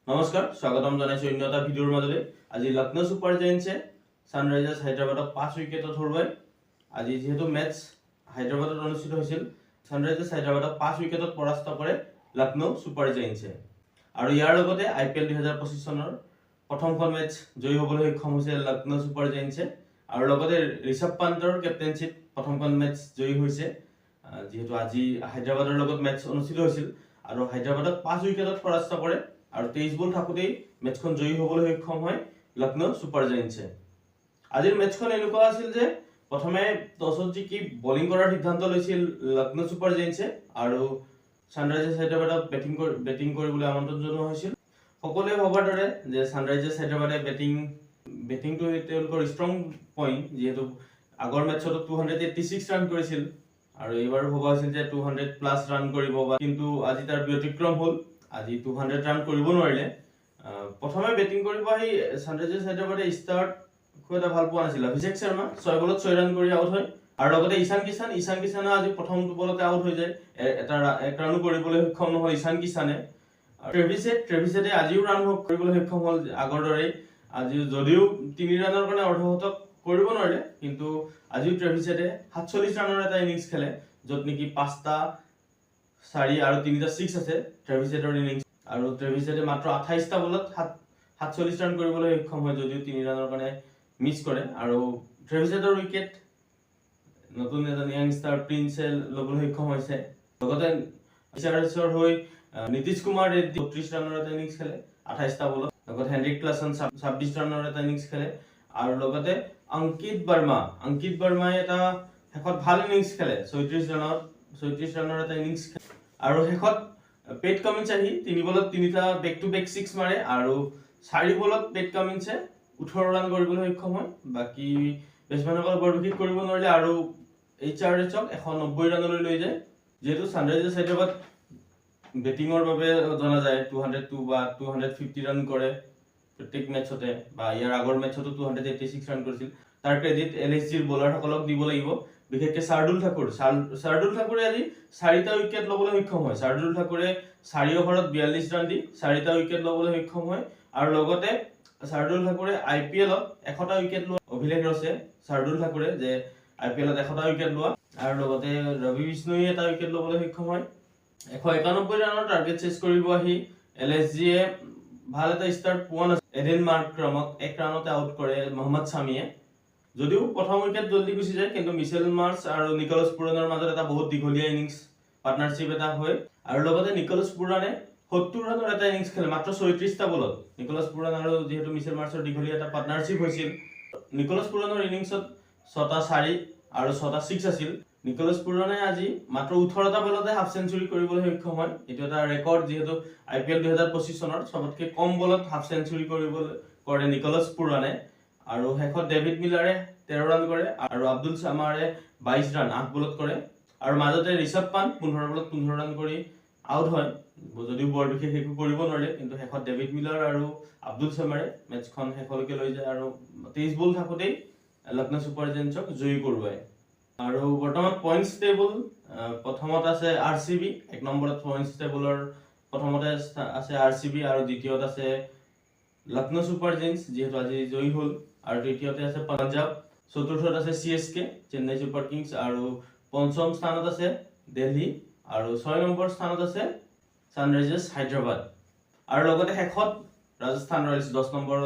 নমস্কাৰ স্বাগতম জনাইছো অন্য এটা ভিডিঅ'ৰ মাজলৈ। আজি লক্ষ্ণৌ ছুপাৰ জায়েন্টছে ছানৰাইজাৰ্ছ হায়দৰাবাদক 5 উইকেটত হৰুৱাই আজি যেহেতু মেচ হায়দৰাবাদত অনুষ্ঠিত হৈছিল, ছানৰাইজাৰ্ছ হায়দৰাবাদক 5 উইকেটত পৰাস্ত কৰে লক্ষ্ণৌ ছুপাৰ জায়েন্টছে। আৰু ইয়াৰ লগতে IPL 2025 চনৰ প্ৰথমখন মেচ জয়ী হ'বলৈ সক্ষম হৈছে লক্ষ্ণৌ ছুপাৰ জায়েন্টছে। আৰু লগতে ঋষভ পান্তৰ কেপ্টেনশ্বিপ প্ৰথমখন মেচ জয়ী হৈছে, যেহেতু আজি হায়দৰাবাদৰ লগত মেচ অনুষ্ঠিত হৈছিল আৰু হায়দৰাবাদক 5 উইকেটত পৰাস্ত কৰে আৰু 23 বল থাকোতেই মেচখন জয়ী হ'বলৈ সক্ষম হয় লক্ষ্ণৌ ছুপাৰ জায়েন্টছে। আজিৰ মেচখন এনেকুৱা আছিল যে প্ৰথমে টছত জিকি বলিং কৰাৰ সিদ্ধান্ত লৈছিল লক্ষ্ণৌ ছুপাৰ জায়েন্টছে আৰু ছানৰাইজাৰ্ছ হায়দৰাবাদক বেটিং কৰিবলৈ আমন্ত্ৰণ জনোৱা হৈছিল। সকলোৱে ভবাৰ দৰে যে ছানৰাইজাৰ্ছ হায়দৰাবাদে বেটিংটো তেওঁলোকৰ ষ্ট্ৰং পইণ্ট, যিহেতু আগৰ মেচতো 286 ৰান কৰিছিল আৰু এইবাৰো ভবা হৈছিল যে 200+ ৰান কৰিব, কিন্তু আজি তাৰ ব্যতিক্ৰম হ'ল। আজি 200 ৰান কৰিব নোৱাৰিলে। প্ৰথমে বেটিং কৰিব আহি ছানৰাইজাৰ্ছ হায়দৰাবাদে ষ্টাৰ্ট খুব এটা ভাল পোৱা নাছিল। অভিষেক শৰ্মা 6 বলত 6 ৰান কৰি আউট হয় আৰু লগতে ঈশান কিষাণে আজি প্ৰথমটো বলতে আউট হৈ যায়। এক ৰানো কৰিবলৈ সক্ষম নহয় ঈশান কিষাণে। ট্ৰেভিছে আজিও ৰান কৰিবলৈ সক্ষম হ'ল আগৰ দৰেই। আজি যদিও 3 ৰানৰ কাৰণে অৰ্ধশতক কৰিব নোৱাৰিলে, কিন্তু আজিও ট্ৰেভিছে 47 ৰানৰ এটা ইনিংছ খেলে, য'ত নেকি 5টা 4 আৰু 3টা 6 আছে ট্ৰেভিছেৰ ইনিংছ। আৰু ট্ৰেভিছে মাত্ৰ 28টা বলত 47 ৰান কৰিবলৈ সক্ষম হয়, যদিও 3 ৰানৰ কাৰণে মিছ কৰে। আৰু ট্ৰেভিছেৰ উইকেট নতুন এজন য়াংষ্টাৰ প্ৰিন্সে ল'বলৈ সক্ষম হৈছে। লগতে ইচাৰৰ হৈ নীতিশ কুমাৰ ৰেড্ডী 32 ৰানৰ এটা ইনিংছ খেলে 28টা বলত। লগতে হেনৰিক ক্লাসন 26 ৰানৰ এটা ইনিংছ খেলে আৰু লগতে অংকিত বাৰ্মাই এটা শেষত ভাল ইনিংছ খেলে 36 ৰানৰ এটা ইনিংছ খেলে। আৰু শেষত পেট কামিন্স আহি 3 বলত 3টা বেক টু বেক 6 মাৰে আৰু 4 বলত পেট কামিন্সে 18 ৰান কৰিবলৈ সক্ষম হয়। বাকী বেটছমেনসকল বৰ বিশেষ কৰিব নোৱাৰিলে আৰু HRHক 190 ৰানলৈ লৈ যায়। যেহেতু ছানৰাইজাৰ্ছ হায়দৰাবাদ বেটিঙৰ বাবে জনা যায়, 202 বা 250 ৰান কৰে প্ৰত্যেক মেচতে, বা ইয়াৰ আগৰ মেচতো 286 ৰান কৰিছিল। তাৰ ক্ৰেডিট LSGৰ বলাৰসকলক দিব লাগিব, বিশেষকৈ শাৰ্দুল ঠাকুৰে আজি 4টা উইকেট ল'বলৈ সক্ষম হয়। শাৰ্দুল ঠাকুৰে 4 অভাৰত 42 ৰান দি 4টা উইকেট ল'বলৈ সক্ষম হয়। আৰু লগতে শাৰ্দুল ঠাকুৰে IPLত 100টা উইকেট লোৱা অভিলেখ ৰচে শাৰ্দুল ঠাকুৰে, যে IPLত 100টা উইকেট লোৱা। আৰু লগতে ৰবি বিষ্ণুয়ে এটা উইকেট ল'বলৈ সক্ষম হয়। 191 ৰানৰ টাৰ্গেট চেজ কৰিব আহি LSGয়ে ভাল এটা ষ্টাৰ্ট পোৱা নাছিল। এডেন মাৰ্ক্ৰামক 1 ৰানতে আউট কৰে মহম্মদ শামিয়ে। যদিও প্ৰথম উইকেট জলদি গুচি যায়, কিন্তু মিচেল মাৰ্ছ আৰু নিকোলাছ পুৰানৰ মাজত এটা বহুত দীঘলীয়া ইনিংছ পাৰ্টনাৰশ্বিপ এটা হয়। আৰু লগতে নিকোলাছ পুৰানে 70 ৰানৰ এটা ইনিংছ খেলে মাত্ৰ 36টা বলত। নিকোলাছ পুৰান আৰু যিহেতু মিচেল মাৰ্ছৰ দীঘলীয়া এটা পাৰ্টনাৰশ্বিপ হৈছিল, নিকোলাছ পুৰানৰ ইনিংছত 6টা 4 আৰু 6টা 6 আছিল। নিকোলাছ পুৰানে আজি মাত্ৰ 18টা বলতে হাফ চেঞ্চুৰী কৰিবলৈ সক্ষম হয়। এইটো এটা ৰেকৰ্ড, যিহেতু IPL 2025 চনৰ চবতকৈ কম বলত হাফ চেঞ্চুৰী কৰে নিকোলাছ পুৰানে। আৰু শেষত ডেভিড মিলাৰে 13 ৰান কৰে আৰু আব্দুল ছামাৰে 22 ৰান 8 বলত কৰে। আৰু মাজতে ঋষভ পান্ত 15 বলত 15 ৰান কৰি আউট হয়, যদিও বৰ বিশেষ একো কৰিব নোৱাৰিলে, কিন্তু শেষত ডেভিড মিলাৰ আৰু আব্দুল ছামাৰে মেচখন শেষলৈকে লৈ যায় আৰু 23 বল থাকোতেই লক্ষ্ণৌ ছুপাৰ জায়েন্টছক জয়ী কৰোৱায়। আৰু বৰ্তমান পইণ্টছ টেবুল প্ৰথমত আছে RCB, 1 নম্বৰত পইণ্টছ টেবুলৰ প্ৰথমতে আছে RCB আৰু দ্বিতীয়ত আছে লক্ষ্ণৌ ছুপাৰ জায়েন্টছ, যিহেতু আজি জয়ী হ'ল। আৰু তৃতীয়তে আছে পাঞ্জাব, চতুৰ্থত আছে CSK চেন্নাই ছুপাৰ কিংছ, আৰু পঞ্চম স্থানত আছে দিল্লী, আৰু 6 নম্বৰ স্থানত আছে ছানৰাইজাৰ্ছ হায়দৰাবাদ। আৰু লগতে শেষত ৰাজস্থান ৰয়েলছ 10 নম্বৰ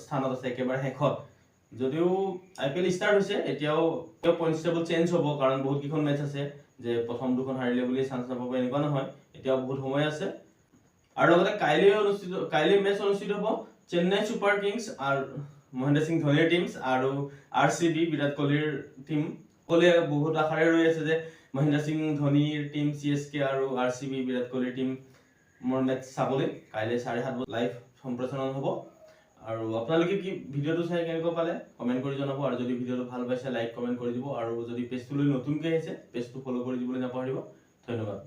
স্থানত আছে একেবাৰে শেষত। যদিও IPL ষ্টাৰ্ট হৈছে, এতিয়াও পইণ্টছ টেবুল চেঞ্জ হ'ব, কাৰণ বহুত কেইখন মেচ আছে, যে প্ৰথম দুখন হাৰিলে বুলি চান্স নাপাব এনেকুৱা নহয়, এতিয়াও বহুত সময় আছে। আৰু লগতে কাইলৈ মেচ অনুষ্ঠিত হ'ব চেন্নাই ছুপাৰ কিংছ আৰু মহেন্দ্ৰ সিং ধোনীৰ টিমছ আৰু RCB বিৰাট কোহলিৰ টিম। সকলোৱে বহুত আশাৰে ৰৈ আছে যে মহেন্দ্ৰ সিং ধোনীৰ টিম, CSK আৰু RCB বিৰাট কোহলিৰ টিম মোৰ মেচ চাবলৈ কাইলৈ 7:30 বজাত লাইভ সম্প্ৰচাৰণ হ'ব। আৰু আপোনালোকে কি ভিডিঅ'টো চাই কেনেকুৱা পালে কমেণ্ট কৰি জনাব। আৰু যদি ভিডিঅ'টো ভাল পাইছে লাইক কমেণ্ট কৰি দিব। আৰু যদি পেজটোলৈ নতুনকৈ আহিছে পেজটো ফ'ল' কৰি দিবলৈ নাপাহৰিব। ধন্যবাদ।